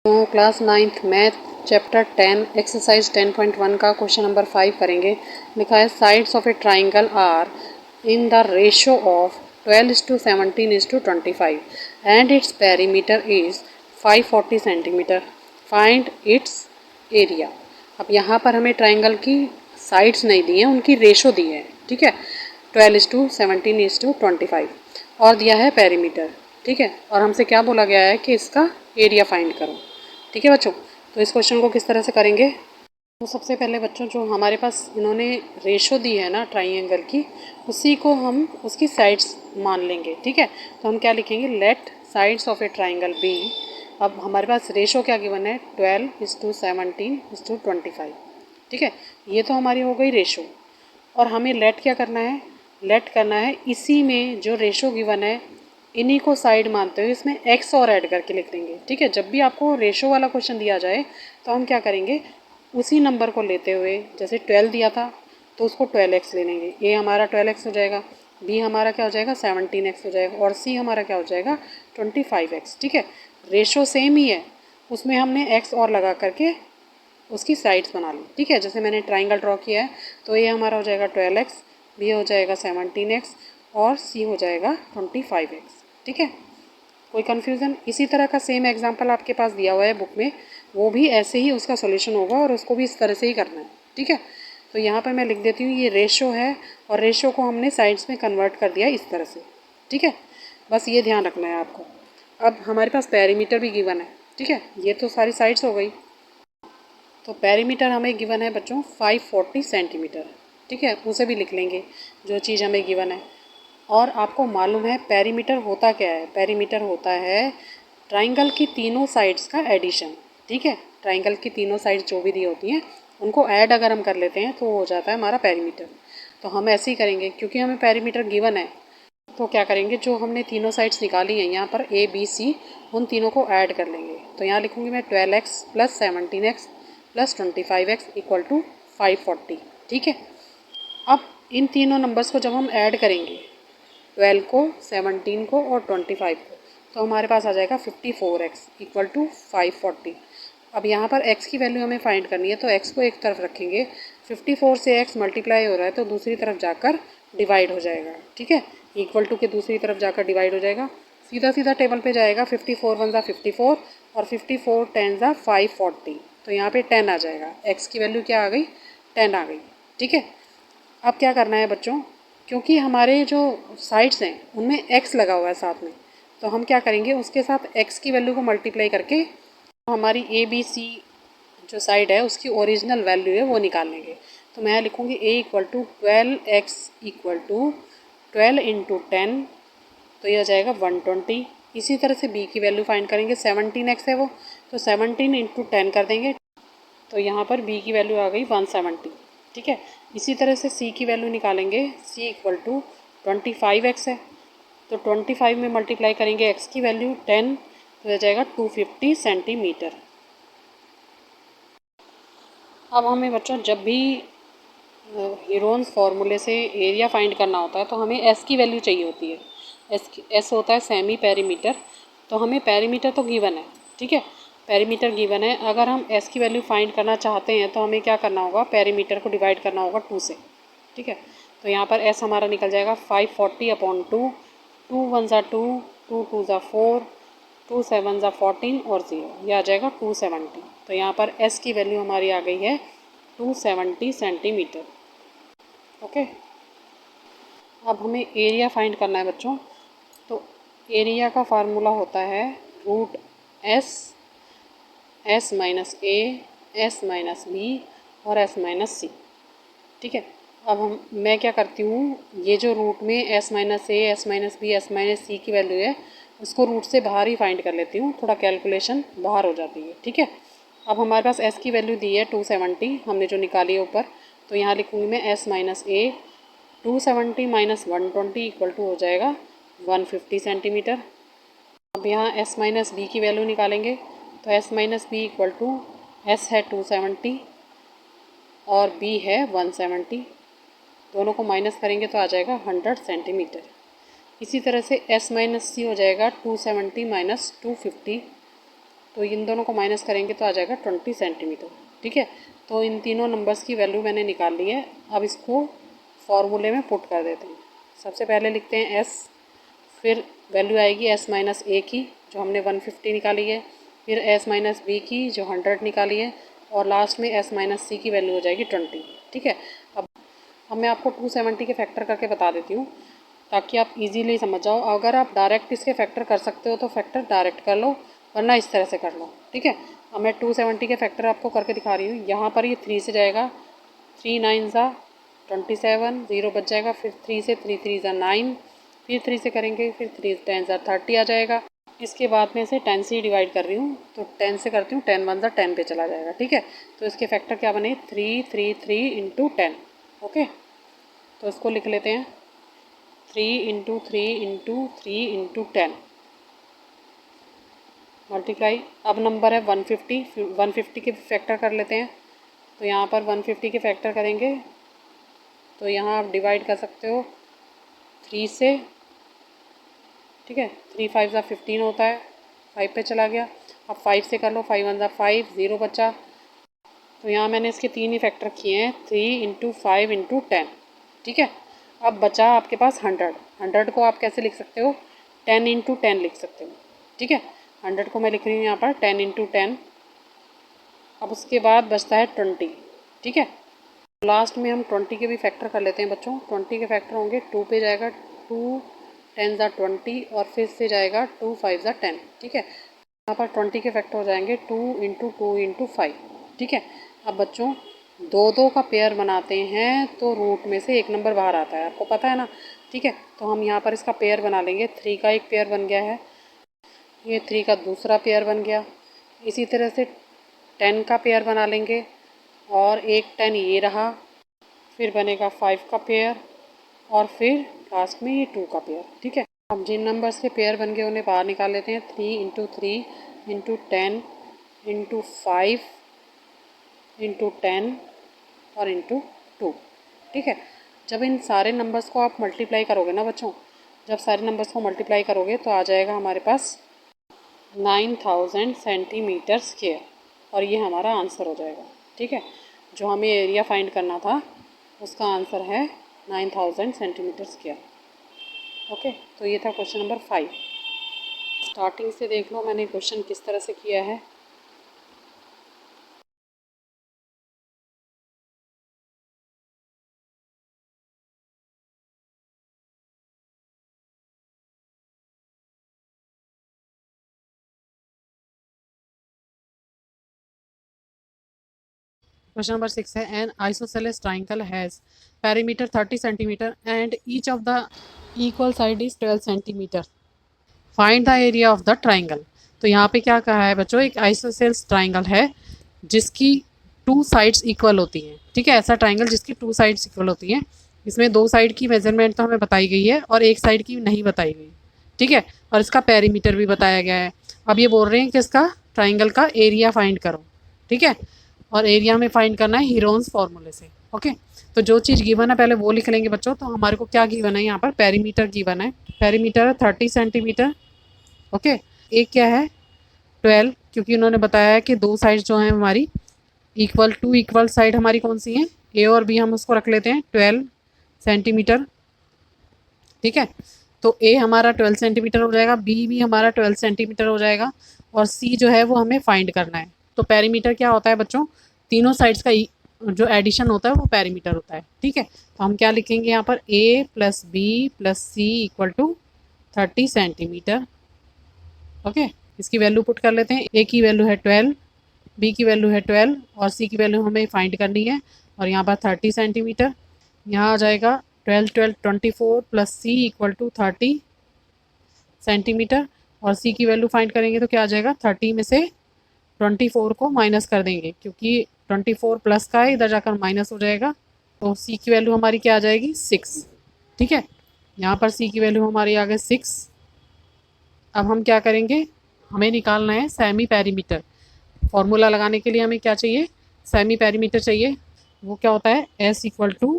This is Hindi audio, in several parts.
तो class 9th math chapter 10 exercise 10.1 का क्वेश्चन नंबर 5 करेंगे। लिखा है sides of a triangle are in the ratio of 12:17:25 and its perimeter is 540 centimetre. Find its area. अब यहाँ पर हमें ट्राइंगल की साइड्स नहीं दी हैं, उनकी रेशो दी है। ठीक है, 12:17:25 और दिया है पेरीमीटर। ठीक है, और हमसे क्या बोला गया है कि इसका एरिया फाइंड करो। ठीक है बच्चों, तो इस क्वेश्चन को किस तरह से करेंगे। तो सबसे पहले बच्चों जो हमारे पास इन्होंने रेशो दी है ना ट्राइंगल की, उसी को हम उसकी साइड्स मान लेंगे। ठीक है, तो हम क्या लिखेंगे, let sides of a triangle be. अब हमारे पास रेशो क्या गिवन है, 12:17:25। ठीक है, ये तो हमारी हो गई रेशो। और हमें लेट क्या करना है, लेट करना है इसी में जो रेशो गिवन है इन्हीं को साइड मानते हुए इसमें एक्स और ऐड करके लिख देंगे। ठीक है, जब भी आपको रेशो वाला क्वेश्चन दिया जाए तो हम क्या करेंगे, उसी नंबर को लेते हुए, जैसे 12 दिया था तो उसको 12x ले लेंगे। ए हमारा 12x हो जाएगा, बी हमारा क्या हो जाएगा 17x हो जाएगा, और सी हमारा क्या हो जाएगा 25x। ठीक है, रेशो सेम ही है, उसमें हमने एक्स और लगा करके उसकी साइड्स बना ली। ठीक है, जैसे मैंने ट्राइंगल ड्रॉ किया है तो ये हमारा हो जाएगा 12x, बी हो जाएगा 17x और सी हो जाएगा 25x। ठीक है, कोई कन्फ्यूज़न। इसी तरह का सेम एग्जांपल आपके पास दिया हुआ है बुक में, वो भी ऐसे ही उसका सॉल्यूशन होगा और उसको भी इस तरह से ही करना है। ठीक है, तो यहाँ पर मैं लिख देती हूँ ये रेशो है और रेशो को हमने साइड्स में कन्वर्ट कर दिया इस तरह से। ठीक है, बस ये ध्यान रखना है आपको। अब हमारे पास पेरीमीटर भी गिवन है। ठीक है, ये तो सारी साइड्स हो गई। तो पेरीमीटर हमें गिवन है बच्चों 540 सेंटीमीटर। ठीक है, उसे भी लिख लेंगे जो चीज़ हमें गिवन है। और आपको मालूम है पेरीमीटर होता क्या है, पेरीमीटर होता है ट्राइंगल की तीनों साइड्स का एडिशन। ठीक है, ट्राइंगल की तीनों साइड्स जो भी दी होती हैं उनको ऐड अगर हम कर लेते हैं तो वो हो जाता है हमारा पेरीमीटर। तो हम ऐसे ही करेंगे, क्योंकि हमें पेरीमीटर गिवन है तो क्या करेंगे, जो हमने तीनों साइड्स निकाली हैं यहाँ पर ए बी सी, उन तीनों को ऐड कर लेंगे। तो यहाँ लिखूँगी मैं 12x + 17x + 25x = 540। ठीक है, अब इन तीनों नंबर्स को जब हम ऐड करेंगे, 12 को, 17 को और 25 को, तो हमारे पास आ जाएगा 54x = 540। अब यहाँ पर x की वैल्यू हमें फाइंड करनी है, तो x को एक तरफ रखेंगे, 54 से x मल्टीप्लाई हो रहा है तो दूसरी तरफ जाकर डिवाइड हो जाएगा। ठीक है, = के दूसरी तरफ जाकर डिवाइड हो जाएगा, सीधा सीधा टेबल पे जाएगा, 54 × 54 और 54 × 10 = 540। तो यहाँ पे 10 आ जाएगा, x की वैल्यू क्या आ गई, 10 आ गई। ठीक है, अब क्या करना है बच्चों, क्योंकि हमारे जो साइड्स हैं उनमें x लगा हुआ है साथ में, तो हम क्या करेंगे, उसके साथ x की वैल्यू को मल्टीप्लाई करके हमारी ए बी सी जो साइड है उसकी ओरिजिनल वैल्यू है वो निकाल लेंगे। तो मैं लिखूँगी a = 12x = 12 × 10, तो ये हो जाएगा 120। इसी तरह से b की वैल्यू फाइंड करेंगे, 17x है वो, तो 17 × 10 कर देंगे, तो यहाँ पर b की वैल्यू आ गई 170। ठीक है, इसी तरह से c की वैल्यू निकालेंगे, c = 25x है, तो 25 में मल्टीप्लाई करेंगे x की वैल्यू 10, तो हो जाएगा 250 सेंटीमीटर। अब हमें बच्चों जब भी हीरोन्स फार्मूले से एरिया फाइंड करना होता है तो हमें एस की वैल्यू चाहिए होती है। एस होता है सेमी पेरीमीटर, तो हमें पेरीमीटर तो गिवन है। ठीक है, पेरीमीटर गिवन है, अगर हम एस की वैल्यू फाइंड करना चाहते हैं तो हमें क्या करना होगा, पेरीमीटर को डिवाइड करना होगा 2 से। ठीक है, तो यहाँ पर एस हमारा निकल जाएगा 540/2, 2 1 = 2, 2 2 = 4, 2 7 = 14 और 0, यह आ जाएगा 270। तो यहाँ पर एस की वैल्यू हमारी आ गई है 270 सेंटीमीटर। ओके, अब हमें एरिया फाइंड करना है बच्चों। तो एरिया का फार्मूला होता है √S, S - A, S - B और S - C। ठीक है, अब मैं क्या करती हूँ, ये जो रूट में S - A, S - B, S - C की वैल्यू है उसको रूट से बाहर ही फाइंड कर लेती हूँ, थोड़ा कैलकुलेशन बाहर हो जाती है। ठीक है, अब हमारे पास S की वैल्यू दी है 270, हमने जो निकाली है ऊपर, तो यहाँ लिखूँगी मैं S - A, 270 - 120 = हो जाएगा 150 सेंटीमीटर। अब यहाँ S - B की वैल्यू निकालेंगे, तो S - B = S है 270 और B है 170, दोनों को माइनस करेंगे तो आ जाएगा 100 सेंटीमीटर। इसी तरह से S - C हो जाएगा 270 - 250, तो इन दोनों को माइनस करेंगे तो आ जाएगा 20 सेंटीमीटर। ठीक है, तो इन तीनों नंबर्स की वैल्यू मैंने निकाल ली है। अब इसको फॉर्मूले में पुट कर देते हैं। सबसे पहले लिखते हैं s, फिर वैल्यू आएगी s माइनस ए की जो हमने 150 निकाली है, फिर s माइनस बी की जो 100 निकाली है, और लास्ट में s माइनस सी की वैल्यू हो जाएगी 20। ठीक है, अब मैं आपको 270 के फैक्टर करके बता देती हूँ ताकि आप इजीली समझ जाओ। अगर आप डायरेक्ट इसके फैक्टर कर सकते हो तो फैक्टर डायरेक्ट कर लो, वरना इस तरह से कर लो। ठीक है, अब मैं 270 के फैक्टर आपको करके दिखा रही हूँ। यहाँ पर ये 3 से जाएगा, 3 9 ज़ा 27, 0 बच जाएगा, फिर 3 से 3 3 ज़ा 9, फिर 3 से करेंगे, फिर 3 10 ज़ा 30 आ जाएगा। इसके बाद में इसे 10 से ही डिवाइड कर रही हूँ, तो 10 से करती हूँ, 10 1 ज़ा 10 पे चला जाएगा। ठीक है, तो इसके फैक्टर क्या बने, 3 3 3 इंटू 10। ओके, तो इसको लिख लेते हैं 3 इंटू 3 इंटू 3 इंटू 10 मल्टीप्लाई। अब नंबर है 150, 150 के फैक्टर कर लेते हैं। तो यहाँ पर 150 के फैक्टर करेंगे तो यहाँ आप डिवाइड कर सकते हो 3 से। ठीक है, 3 5 ज़ा 15 होता है, 5 पे चला गया। अब 5 से कर लो, 5 1 ज़ा 5, 0 बचा। तो यहाँ मैंने इसके 3 ही फैक्टर किए हैं, 3 इंटू 5 इंटू 10। ठीक है, अब बचा आपके पास 100। 100 को आप कैसे लिख सकते हो, 10 इंटू 10 लिख सकते हो। ठीक है, 100 को मैं लिख रही हूँ यहाँ पर 10 इंटू 10। अब उसके बाद बचता है 20। ठीक है, लास्ट में हम 20 के भी फैक्टर कर लेते हैं बच्चों। 20 के फैक्टर होंगे, 2 पे जाएगा 2 10 ज़ा 20, और फिर से जाएगा 2 5 ज़ा 10। ठीक है, यहाँ पर 20 के फैक्टर हो जाएंगे 2 इंटू 2 इंटू 5। ठीक है, अब बच्चों दो दो का पेयर बनाते हैं तो रूट में से एक नंबर बाहर आता है, आपको पता है ना। ठीक है, तो हम यहाँ पर इसका पेयर बना लेंगे। 3 का एक पेयर बन गया है, ये 3 का दूसरा पेयर बन गया। इसी तरह से 10 का पेयर बना लेंगे, और एक 10 ये रहा, फिर बनेगा 5 का पेयर, और फिर लास्ट में ये 2 का पेयर। ठीक है, अब जिन नंबर्स के पेयर बन गए उन्हें बाहर निकाल लेते हैं। 3 इंटू 3 इंटू 10 इंटू 5 इंटू 10 और इंटू 2। ठीक है, जब इन सारे नंबर्स को आप मल्टीप्लाई करोगे ना बच्चों, जब सारे नंबर्स को मल्टीप्लाई करोगे तो आ जाएगा हमारे पास 9000 सेंटीमीटर स्क्वायर, और ये हमारा आंसर हो जाएगा। ठीक है, जो हमें एरिया फाइंड करना था उसका आंसर है 9000 सेंटीमीटर स्क्वायर। ओके, तो ये था क्वेश्चन नंबर 5। स्टार्टिंग से देख लो मैंने क्वेश्चन किस तरह से किया है। Question number 6 है an isosceles triangle has perimeter 30 centimeter and each of the equal side is 12 centimeter. Find the area of the triangle. तो यहाँ पे क्या कहा है बच्चों, एक आइसोसेल्स ट्राइंगल है जिसकी 2 साइड्स इक्वल होती हैं। ठीक है, ऐसा ट्राइंगल जिसकी 2 साइड्स इक्वल होती हैं। इसमें 2 साइड की मेजरमेंट तो हमें बताई गई है और एक साइड की नहीं बताई गई। ठीक है, और इसका पेरीमीटर भी बताया गया है। अब ये बोल रहे हैं कि इसका ट्राइंगल का एरिया फाइंड करो। ठीक है, और एरिया हमें फाइंड करना है हीरोन्स फॉर्मूले से। ओके, तो जो चीज़ गिवन है पहले वो लिख लेंगे बच्चों। तो हमारे को क्या गिवन है, यहाँ पर पेरीमीटर गिवन है। पेरीमीटर है 30 सेंटीमीटर। ओके, एक क्या है 12, क्योंकि उन्होंने बताया है कि 2 साइड जो हैं हमारी इक्वल टू इक्वल साइड हमारी कौन सी हैं, ए और बी। हम उसको रख लेते हैं 12 सेंटीमीटर। ठीक है, तो ए हमारा 12 सेंटीमीटर हो जाएगा, बी भी हमारा 12 सेंटीमीटर हो जाएगा, और सी जो है वो हमें फाइंड करना है। तो पेरीमीटर क्या होता है बच्चों, तीनों साइड्स का जो एडिशन होता है वो पेरीमीटर होता है। ठीक है, तो हम क्या लिखेंगे यहाँ पर, A plus B plus C equal to 30 centimetre. Okay, इसकी वैल्यू पुट कर लेते हैं। ए की वैल्यू है 12, बी की वैल्यू है 12, और सी की वैल्यू हमें फाइंड करनी है, और यहाँ पर 30 सेंटीमीटर। यहाँ आ जाएगा 12 12 24 plus C equal to 30 centimetre, और सी की वैल्यू फाइंड करेंगे तो क्या आ जाएगा, 30 में से 24 को माइनस कर देंगे क्योंकि 24 प्लस का है, इधर जाकर माइनस हो जाएगा। तो सी की वैल्यू हमारी क्या आ जाएगी, 6। ठीक है, यहाँ पर सी की वैल्यू हमारी आ गई 6। अब हम क्या करेंगे, हमें निकालना है सेमी पेरीमीटर। फॉर्मूला लगाने के लिए हमें क्या चाहिए, सेमी पेरीमीटर चाहिए। वो क्या होता है, s equal to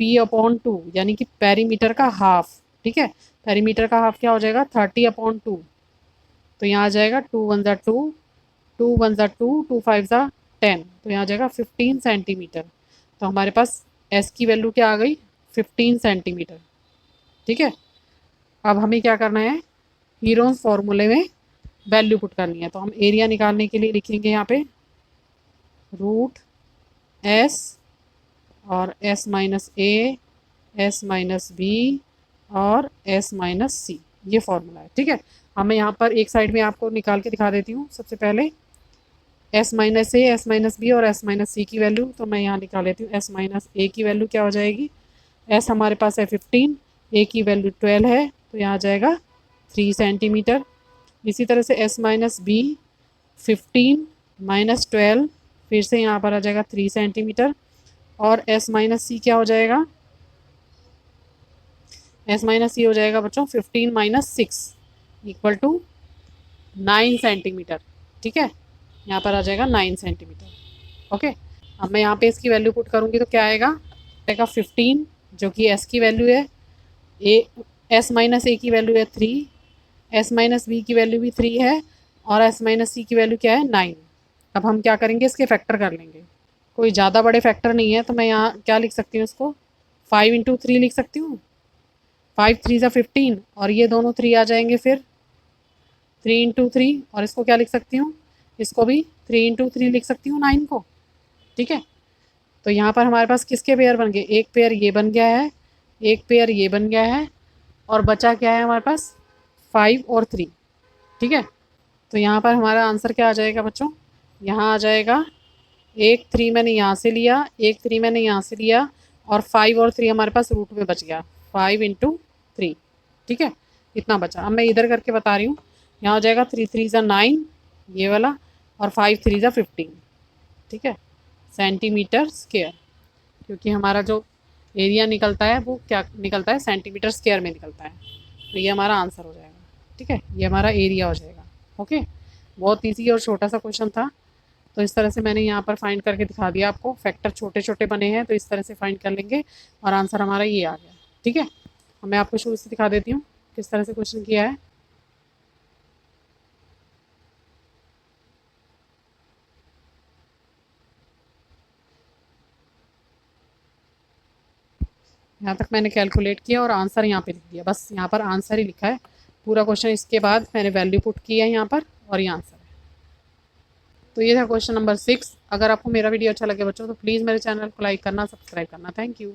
p upon 2, यानी कि पेरीमीटर का हाफ। ठीक है, पेरीमीटर का हाफ क्या हो जाएगा, 30 अपॉन 2। तो यहाँ आ जाएगा 2 1 ज़ा 2, 2 1 ज़ा 2, 2 5 ज़ा 10, तो यहाँ आ जाएगा 15 सेंटीमीटर। तो हमारे पास एस की वैल्यू क्या आ गई, 15 सेंटीमीटर। ठीक है, अब हमें क्या करना है, हीरोन्स फॉर्मूले में वैल्यू पुट करनी है। तो हम एरिया निकालने के लिए लिखेंगे यहाँ पे रूट एस और एस माइनस ए, एस माइनस बी और एस माइनस सी, ये फॉर्मूला है। ठीक है, अब मैं यहाँ पर एक साइड में आपको निकाल के दिखा देती हूँ। सबसे पहले एस माइनस ए, एस माइनस बी और एस माइनस सी की वैल्यू, तो मैं यहाँ निकाल लेती हूँ। एस माइनस ए की वैल्यू क्या हो जाएगी, एस हमारे पास है 15, ए की वैल्यू 12 है, तो यहाँ आ जाएगा 3 सेंटीमीटर। इसी तरह से एस माइनस बी 15 माइनस 12, फिर से यहाँ पर आ जाएगा 3 सेंटीमीटर। और एस माइनस सी क्या हो जाएगा, एस माइनस सी हो जाएगा बच्चों 15 माइनस 6 इक्वल टू 9 सेंटीमीटर। ठीक है, यहाँ पर आ जाएगा 9 सेंटीमीटर। ओके, अब मैं यहाँ पे इसकी वैल्यू पुट करूँगी तो क्या आएगा, 15 जो कि एस की वैल्यू है, ए एस माइनस ए की वैल्यू है 3, एस माइनस बी की वैल्यू भी 3 है, और एस माइनस सी की वैल्यू क्या है 9। अब हम क्या करेंगे, इसके फैक्टर कर लेंगे। कोई ज़्यादा बड़े फैक्टर नहीं है, तो मैं यहाँ क्या लिख सकती हूँ, इसको 5 इंटू 3 लिख सकती हूँ। 5 3 ज़ा 15, और ये दोनों 3 आ जाएंगे, फिर 3 इंटू 3, और इसको क्या लिख सकती हूँ, इसको भी 3 इंटू 3 लिख सकती हूँ 9 को। ठीक है, तो यहाँ पर हमारे पास किसके पेयर बन गए, एक पेयर ये बन गया है, एक पेयर ये बन गया है, और बचा क्या है हमारे पास 5 और 3। ठीक है, तो यहाँ पर हमारा आंसर क्या आ जाएगा बच्चों, यहाँ आ जाएगा एक 3 मैंने यहाँ से लिया, एक 3 मैंने यहाँ से लिया, और 5 और 3 हमारे पास रूट में बच गया, 5 इंटू 3। ठीक है, इतना बचा। अब मैं इधर करके बता रही हूँ, यहाँ हो जाएगा 3 3 ज़ा 9 ये वाला, और 5 3 ज़ा 15। ठीक है, सेंटीमीटर स्क्वायर, क्योंकि हमारा जो एरिया निकलता है वो क्या निकलता है, सेंटीमीटर स्क्वायर में निकलता है। तो ये हमारा आंसर हो जाएगा। ठीक है, ये हमारा एरिया हो जाएगा। ओके, बहुत ईजी और छोटा सा क्वेश्चन था। तो इस तरह से मैंने यहाँ पर फाइंड करके दिखा दिया आपको। फैक्टर छोटे छोटे बने हैं, तो इस तरह से फाइंड कर लेंगे और आंसर हमारा ये आ गया। ठीक है, मैं आपको शुरू से दिखा देती हूँ किस तरह से क्वेश्चन किया है। यहाँ तक मैंने कैलकुलेट किया और आंसर यहाँ पे लिख दिया, बस यहाँ पर आंसर ही लिखा है पूरा क्वेश्चन। इसके बाद मैंने वैल्यू पुट किया है यहाँ पर, और ये आंसर है। तो ये था क्वेश्चन नंबर 6। अगर आपको मेरा वीडियो अच्छा लगे बच्चों, तो प्लीज़ मेरे चैनल को लाइक करना, सब्सक्राइब करना। Thank you.